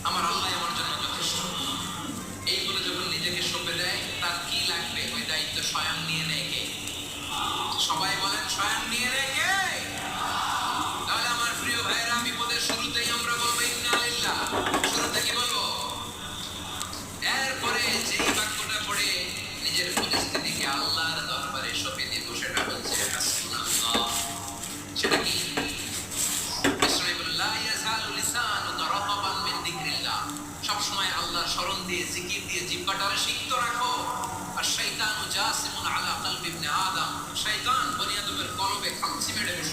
আমার আল্লাহ আমার জন্য যথেষ্ট। এই বলে যখন নিজেকে সঁপে দেয়, তার কি লাগবে ওই দায়িত্ব স্বয়ং নিয়ে নেয় কে? সবাই বলেন স্বয়ং নিয়ে নেয় কে? তাহলে আমার প্রিয় ভাইয়েরা, বিপদের শুরুতেই আমরা বলবো ইন্না লিল্লাহ। শুরুতে কি বলবো? এরপরে যেই বাক্যটা পড়ে নিজের পরিস্থিতিকে আল্লাহর দরবারে সঁপে দিব, সেটা হচ্ছে হাসবুনাল্লাহ। সেটা কি? বিসমিল্লাহ ইয়াজালু লিসানু রাতাবান মিন যিকরিল্লাহ। সব সময় আল্লাহর স্মরণ দিয়ে, জিকির দিয়ে জিহ্বাটারে সিক্ত রাখো। আর শয়তানু জাসিমুন আলা কলবি ইবনে আদম। শয়তান বনি আদমের কলবে খামচি মেরে বসে